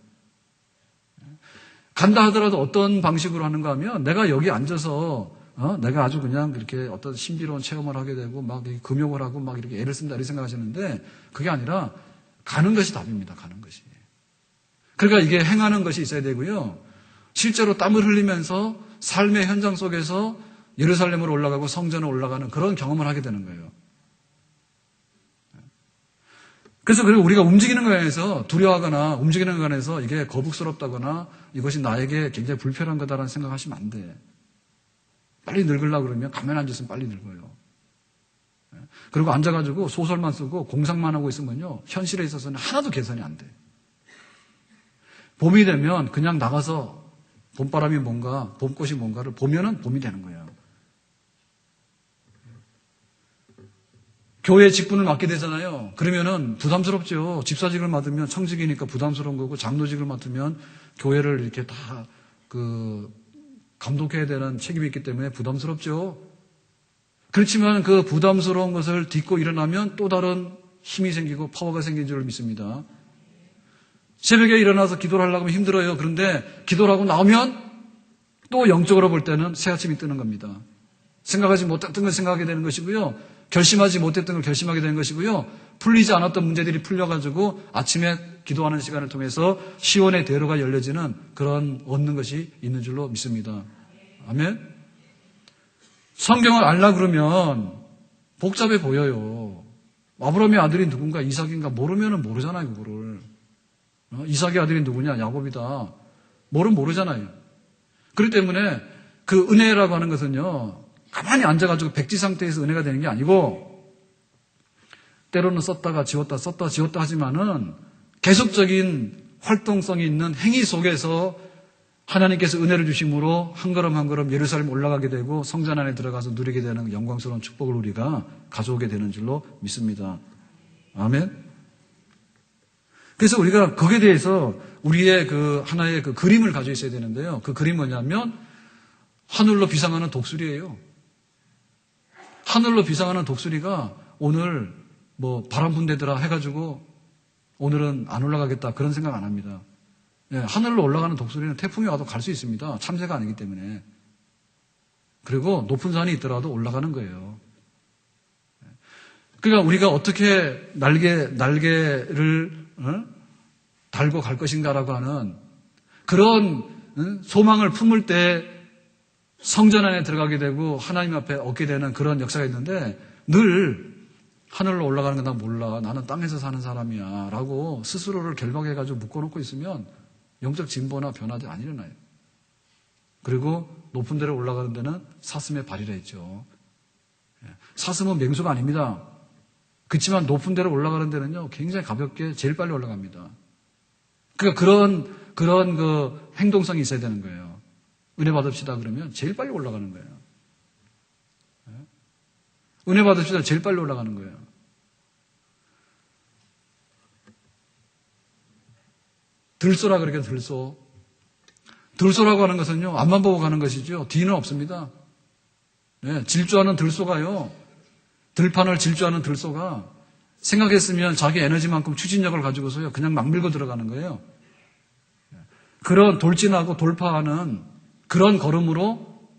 간다 하더라도 어떤 방식으로 하는가 하면 내가 여기 앉아서 내가 아주 그냥 그렇게 어떤 신비로운 체험을 하게 되고 막 금욕을 하고 막 이렇게 애를 쓴다 이렇게 생각하시는데 그게 아니라 가는 것이 답입니다. 가는 것이. 그러니까 이게 행하는 것이 있어야 되고요. 실제로 땀을 흘리면서 삶의 현장 속에서 예루살렘으로 올라가고 성전으로 올라가는 그런 경험을 하게 되는 거예요. 그래서 그리고 우리가 움직이는 것에 관해서 두려워하거나 움직이는 것에 관해서 이게 거북스럽다거나 이것이 나에게 굉장히 불편한 거다라는 생각하시면 안 돼. 빨리 늙으려고 그러면 가만히 앉아있으면 빨리 늙어요. 그리고 앉아가지고 소설만 쓰고 공상만 하고 있으면요. 현실에 있어서는 하나도 개선이 안 돼. 봄이 되면 그냥 나가서 봄바람이 뭔가, 봄꽃이 뭔가를 보면은 봄이 되는 거예요. 교회 직분을 맡게 되잖아요. 그러면은 부담스럽죠. 집사직을 맡으면 청직이니까 부담스러운 거고, 장로직을 맡으면 교회를 이렇게 다 감독해야 되는 책임이 있기 때문에 부담스럽죠. 그렇지만 그 부담스러운 것을 딛고 일어나면 또 다른 힘이 생기고 파워가 생긴 줄 믿습니다. 새벽에 일어나서 기도를 하려고 하면 힘들어요. 그런데 기도를 하고 나오면 또 영적으로 볼 때는 새 아침이 뜨는 겁니다. 생각하지 못했던 걸 생각하게 되는 것이고요. 결심하지 못했던 걸 결심하게 되는 것이고요. 풀리지 않았던 문제들이 풀려가지고 아침에 기도하는 시간을 통해서 시온의 대로가 열려지는 그런 얻는 것이 있는 줄로 믿습니다. 아멘? 성경을 알라 그러면 복잡해 보여요. 아브라함의 아들이 누군가 이삭인가 모르면은 모르잖아요, 그거를. 이삭의 아들이 누구냐? 야곱이다. 모르잖아요. 그렇기 때문에 그 은혜라고 하는 것은요, 가만히 앉아가지고 백지 상태에서 은혜가 되는 게 아니고, 때로는 썼다가 지웠다 하지만은 계속적인 활동성이 있는 행위 속에서 하나님께서 은혜를 주심으로 한 걸음 한 걸음 예루살렘 올라가게 되고 성전 안에 들어가서 누리게 되는 영광스러운 축복을 우리가 가져오게 되는 줄로 믿습니다. 아멘. 그래서 우리가 거기에 대해서 우리의 그 하나의 그 그림을 가지고 있어야 되는데요. 그 그림이 뭐냐면 하늘로 비상하는 독수리예요. 하늘로 비상하는 독수리가 오늘 뭐 바람 분대더라 해가지고 오늘은 안 올라가겠다 그런 생각 안 합니다. 예, 하늘로 올라가는 독수리는 태풍이 와도 갈 수 있습니다. 참새가 아니기 때문에. 그리고 높은 산이 있더라도 올라가는 거예요. 그러니까 우리가 어떻게 날개를 달고 갈 것인가라고 하는 그런 소망을 품을 때 성전 안에 들어가게 되고 하나님 앞에 얻게 되는 그런 역사가 있는데 늘 하늘로 올라가는 건 난 몰라. 나는 땅에서 사는 사람이야. 라고 스스로를 결박해가지고 묶어놓고 있으면 영적 진보나 변화도 안 일어나요. 그리고 높은 데로 올라가는 데는 사슴의 발이라 했죠. 사슴은 맹수가 아닙니다. 그렇지만 높은 데로 올라가는 데는요, 굉장히 가볍게 제일 빨리 올라갑니다. 그러니까 그런 그 행동성이 있어야 되는 거예요. 은혜 받읍시다 그러면 제일 빨리 올라가는 거예요. 은혜 받읍시다 제일 빨리 올라가는 거예요. 들소라 그러게 들소. 들소라고 하는 것은요, 앞만 보고 가는 것이죠. 뒤는 없습니다. 네, 질주하는 들소가요, 들판을 질주하는 들소가 생각했으면 자기 에너지만큼 추진력을 가지고서요, 그냥 막 밀고 들어가는 거예요. 그런 돌진하고 돌파하는 그런 걸음으로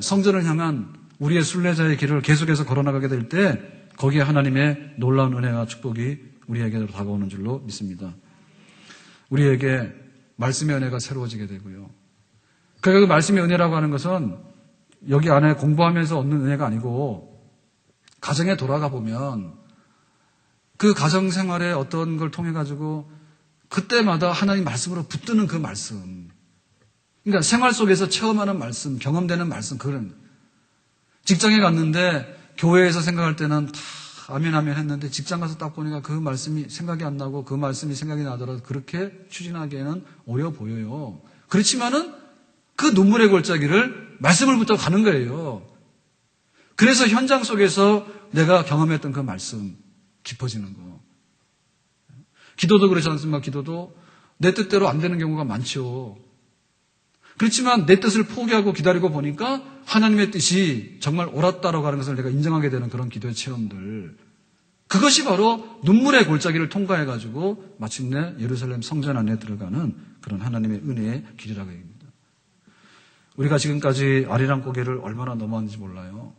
성전을 향한 우리의 순례자의 길을 계속해서 걸어나가게 될 때 거기에 하나님의 놀라운 은혜와 축복이 우리에게로 다가오는 줄로 믿습니다. 우리에게 말씀의 은혜가 새로워지게 되고요. 그러니까 그 말씀의 은혜라고 하는 것은 여기 안에 공부하면서 얻는 은혜가 아니고 가정에 돌아가 보면 그 가정 생활의 어떤 걸 통해 가지고 그때마다 하나님 말씀으로 붙드는 그 말씀. 그러니까 생활 속에서 체험하는 말씀, 경험되는 말씀, 그런. 직장에 갔는데 교회에서 생각할 때는 다 아멘 아멘 했는데 직장 가서 딱 보니까 그 말씀이 생각이 안 나고 그 말씀이 생각이 나더라도 그렇게 추진하기에는 어려워 보여요. 그렇지만은 그 눈물의 골짜기를 말씀을 붙잡고 가는 거예요. 그래서 현장 속에서 내가 경험했던 그 말씀 깊어지는 거. 기도도 그렇지 않습니까? 기도도 내 뜻대로 안 되는 경우가 많죠. 그렇지만 내 뜻을 포기하고 기다리고 보니까 하나님의 뜻이 정말 옳았다라고 하는 것을 내가 인정하게 되는 그런 기도의 체험들. 그것이 바로 눈물의 골짜기를 통과해가지고 마침내 예루살렘 성전 안에 들어가는 그런 하나님의 은혜의 길이라고 얘기합니다. 우리가 지금까지 아리랑 고개를 얼마나 넘어왔는지 몰라요.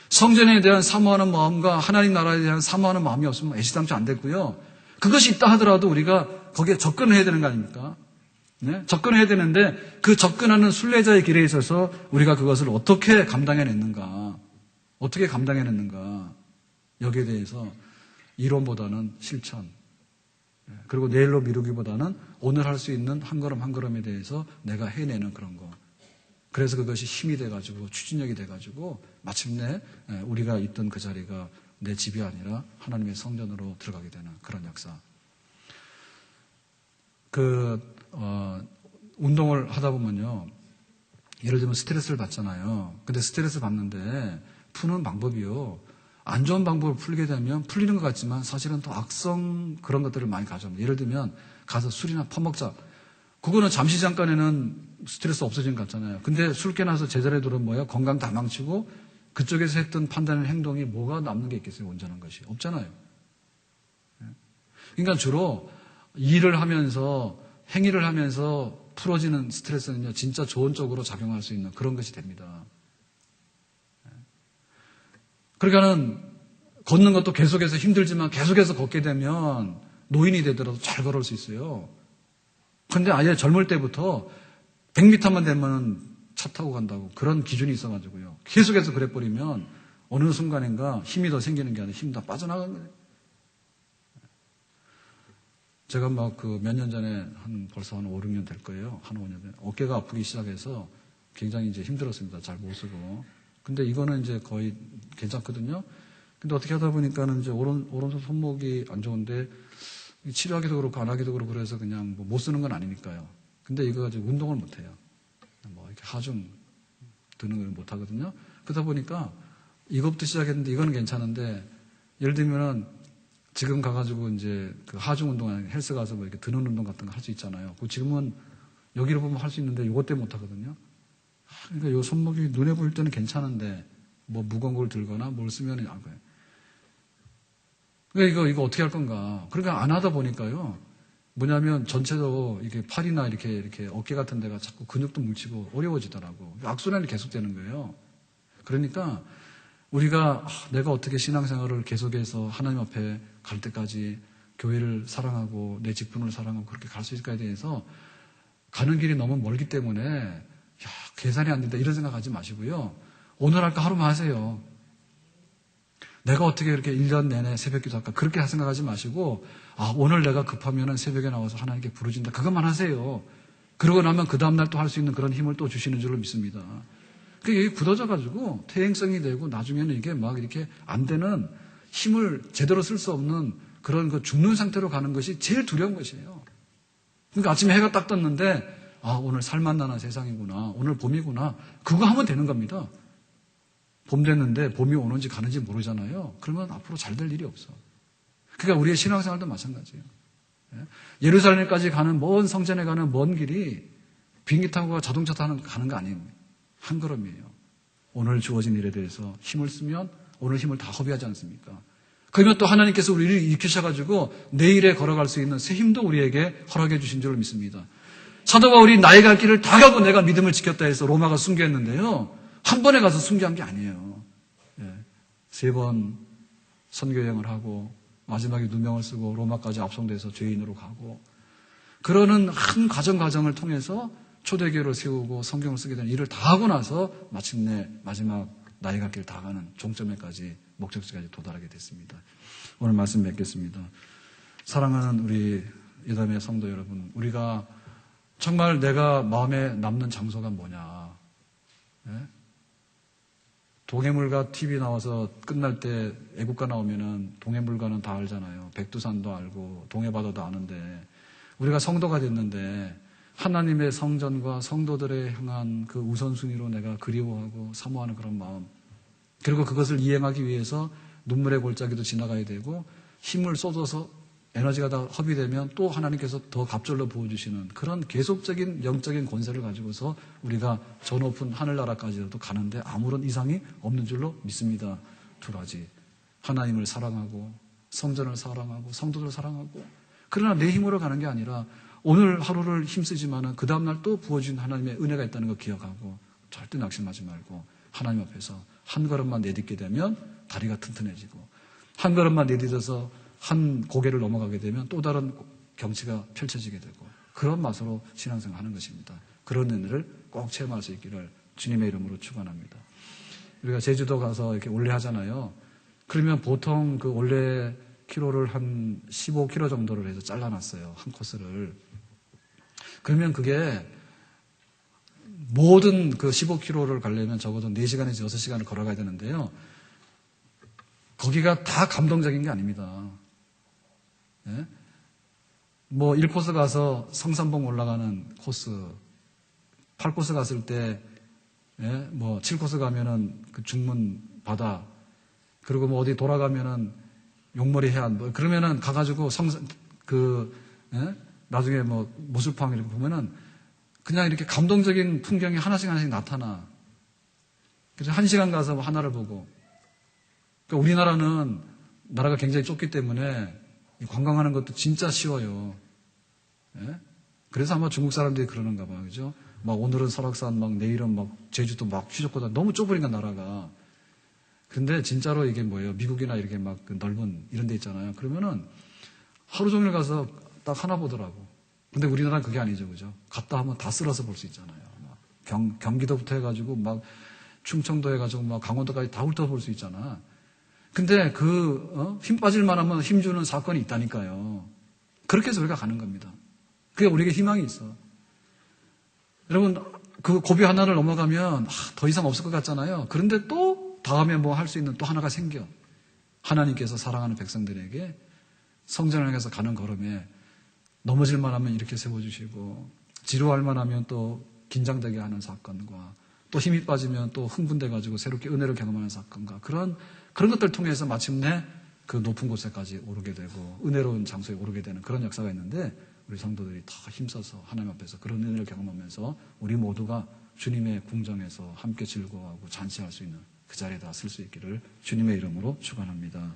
성전에 대한 사모하는 마음과 하나님 나라에 대한 사모하는 마음이 없으면 애시당초 안 됐고요. 그것이 있다 하더라도 우리가 거기에 접근을 해야 되는 거 아닙니까? 네? 접근해야 되는데 그 접근하는 순례자의 길에 있어서 우리가 그것을 어떻게 감당해냈는가, 어떻게 감당해냈는가, 여기에 대해서 이론보다는 실천, 그리고 내일로 미루기보다는 오늘 할 수 있는 한 걸음 한 걸음에 대해서 내가 해내는 그런 거. 그래서 그것이 힘이 돼가지고 추진력이 돼가지고 마침내 우리가 있던 그 자리가 내 집이 아니라 하나님의 성전으로 들어가게 되는 그런 역사. 운동을 하다 보면요. 예를 들면 스트레스를 받잖아요. 근데 스트레스 받는데 푸는 방법이요. 안 좋은 방법을 풀게 되면 풀리는 것 같지만 사실은 더 악성 그런 것들을 많이 가져옵니다. 예를 들면 가서 술이나 퍼먹자. 그거는 잠시 잠깐에는 스트레스 없어지는 것 같잖아요. 근데 술 깨나서 제자리에 들어오면 뭐예요? 건강 다 망치고 그쪽에서 했던 판단의 행동이 뭐가 남는 게 있겠어요? 온전한 것이. 없잖아요. 그러니까 주로 일을 하면서 행위를 하면서 풀어지는 스트레스는요. 진짜 좋은 쪽으로 작용할 수 있는 그런 것이 됩니다. 그러니까는 걷는 것도 계속해서 힘들지만 계속해서 걷게 되면 노인이 되더라도 잘 걸을 수 있어요. 근데 아예 젊을 때부터 100m만 되면 차 타고 간다고 그런 기준이 있어가지고요. 계속해서 그래버리면 어느 순간인가 힘이 더 생기는 게 아니라 힘이 다 빠져나가는 거예요. 제가 몇 년 전에 벌써 한 5, 6년 될 거예요. 한 5년 전에. 어깨가 아프기 시작해서 굉장히 이제 힘들었습니다. 잘 못 쓰고. 근데 이거는 이제 거의 괜찮거든요. 근데 어떻게 하다 보니까는 이제 오른손 손목이 안 좋은데 치료하기도 그렇고 안 하기도 그렇고 그래서 그냥 못 쓰는 건 아니니까요. 근데 이거 가지고 운동을 못 해요. 이렇게 하중 드는 걸 못 하거든요. 그러다 보니까 이것부터 시작했는데 이거는 괜찮은데 예를 들면은 지금 가가지고 이제 그 하중 운동, 헬스 가서 이렇게 드는 운동 같은 거 할 수 있잖아요. 그 지금은 여기로 보면 할 수 있는데 이것 때문에 못 하거든요. 그러니까 요 손목이 눈에 보일 때는 괜찮은데 무거운 걸 들거나 뭘 쓰면 안 거예요. 그러니까 이거 어떻게 할 건가. 그러니까 안 하다 보니까요. 뭐냐면 전체적으로 이게 팔이나 이렇게 어깨 같은 데가 자꾸 근육도 뭉치고 어려워지더라고. 악순환이 계속되는 거예요. 그러니까 우리가 내가 어떻게 신앙생활을 계속해서 하나님 앞에 갈 때까지 교회를 사랑하고 내 직분을 사랑하고 그렇게 갈 수 있을까에 대해서 가는 길이 너무 멀기 때문에 계산이 안 된다 이런 생각하지 마시고요. 오늘 할까 하루만 하세요. 내가 어떻게 이렇게 1년 내내 새벽 기도할까 그렇게 생각하지 마시고 오늘 내가 급하면 새벽에 나와서 하나님께 부르진다 그것만 하세요. 그러고 나면 그 다음날 또 할 수 있는 그런 힘을 또 주시는 줄로 믿습니다. 그게 굳어져가지고 퇴행성이 되고 나중에는 이게 이렇게 안 되는 힘을 제대로 쓸 수 없는 그런 죽는 상태로 가는 것이 제일 두려운 것이에요. 그러니까 아침에 해가 딱 떴는데 오늘 살맛나는 세상이구나. 오늘 봄이구나. 그거 하면 되는 겁니다. 봄 됐는데 봄이 오는지 가는지 모르잖아요. 그러면 앞으로 잘 될 일이 없어. 그러니까 우리의 신앙생활도 마찬가지예요. 예루살렘까지 가는 먼 성전에 가는 먼 길이 비행기 타고 자동차 타는 가는 거 아닙니다. 한 걸음이에요. 오늘 주어진 일에 대해서 힘을 쓰면 오늘 힘을 다 허비하지 않습니까? 그러면 또 하나님께서 우리를 일으키셔가지고 내일에 걸어갈 수 있는 새 힘도 우리에게 허락해 주신 줄로 믿습니다. 사도 바울이 나의 갈 길을 다 가고 내가 믿음을 지켰다 해서 로마가 순교했는데요. 한 번에 가서 순교한 게 아니에요. 3번 선교여행을 하고 마지막에 누명을 쓰고 로마까지 압송돼서 죄인으로 가고 그러는 한 과정을 통해서 초대교회를 세우고 성경을 쓰게 되는 일을 다 하고 나서 마침내 마지막 나의 갈 길 다 가는 종점에까지 목적지까지 도달하게 됐습니다. 오늘 말씀 맺겠습니다. 사랑하는 우리 예담의 성도 여러분, 우리가 정말 내가 마음에 남는 장소가 뭐냐? 동해물가 TV 나와서 끝날 때 애국가 나오면은 동해물가는 다 알잖아요. 백두산도 알고 동해바다도 아는데 우리가 성도가 됐는데 하나님의 성전과 성도들에 향한 그 우선순위로 내가 그리워하고 사모하는 그런 마음, 그리고 그것을 이행하기 위해서 눈물의 골짜기도 지나가야 되고 힘을 쏟아서 에너지가 다 허비되면 또 하나님께서 더 갑절로 부어주시는 그런 계속적인 영적인 권세를 가지고서 우리가 저 높은 하늘나라까지도 가는데 아무런 이상이 없는 줄로 믿습니다. 두 가지. 하나님을 사랑하고 성전을 사랑하고 성도들을 사랑하고, 그러나 내 힘으로 가는 게 아니라 오늘 하루를 힘쓰지만은 그 다음날 또 부어준 하나님의 은혜가 있다는 거 기억하고 절대 낙심하지 말고 하나님 앞에서 한 걸음만 내딛게 되면 다리가 튼튼해지고, 한 걸음만 내딛어서 한 고개를 넘어가게 되면 또 다른 경치가 펼쳐지게 되고, 그런 맛으로 신앙생활 하는 것입니다. 그런 은혜를 꼭 체험할 수 있기를 주님의 이름으로 축원합니다. 우리가 제주도 가서 이렇게 올레 하잖아요. 그러면 보통 그 올레 키로를 한 15km 정도를 해서 잘라놨어요. 한 코스를. 그러면 그게 모든 그 15km를 가려면 적어도 4시간에서 6시간을 걸어가야 되는데요. 거기가 다 감동적인 게 아닙니다. 예? 뭐 1코스 가서 성산봉 올라가는 코스, 8코스 갔을 때, 예? 뭐 7코스 가면은 그 중문 바다, 그리고 뭐 어디 돌아가면은 용머리 해안, 뭐 그러면은 가가지고 예? 나중에 뭐 모술팡 이렇게 보면은 그냥 이렇게 감동적인 풍경이 하나씩 나타나. 그래서 1시간 가서 뭐 하나를 보고. 그러니까 우리나라는 나라가 굉장히 좁기 때문에 관광하는 것도 진짜 쉬워요. 예? 그래서 아마 중국 사람들이 그러는가 봐요. 그죠? 막 오늘은 설악산, 막 내일은 막 제주도 막 휘젓고다. 너무 좁으니까 나라가. 근데 진짜로 이게 뭐예요? 미국이나 이렇게 막 넓은 이런 데 있잖아요. 그러면은 하루 종일 가서 딱 하나 보더라고. 근데 우리나라는 그게 아니죠. 그죠? 갔다 하면 다 쓸어서 볼 수 있잖아요. 경기도부터 해가지고 막 충청도 해가지고 막 강원도까지 다 훑어볼 수 있잖아. 근데 힘 빠질 만하면 힘주는 사건이 있다니까요. 그렇게 해서 우리가 가는 겁니다. 그게 우리에게 희망이 있어. 여러분, 그 고비 하나를 넘어가면 더 이상 없을 것 같잖아요. 그런데 또 다음에 뭐 할 수 있는 또 하나가 생겨. 하나님께서 사랑하는 백성들에게 성전을 향해서 가는 걸음에 넘어질 만하면 이렇게 세워주시고, 지루할 만하면 또 긴장되게 하는 사건과, 또 힘이 빠지면 또 흥분돼가지고 새롭게 은혜를 경험하는 사건과, 그런 것들을 통해서 마침내 그 높은 곳에까지 오르게 되고 은혜로운 장소에 오르게 되는 그런 역사가 있는데, 우리 성도들이 다 힘써서 하나님 앞에서 그런 은혜를 경험하면서 우리 모두가 주님의 궁정에서 함께 즐거워하고 잔치할 수 있는 그 자리에다 쓸 수 있기를 주님의 이름으로 축원합니다.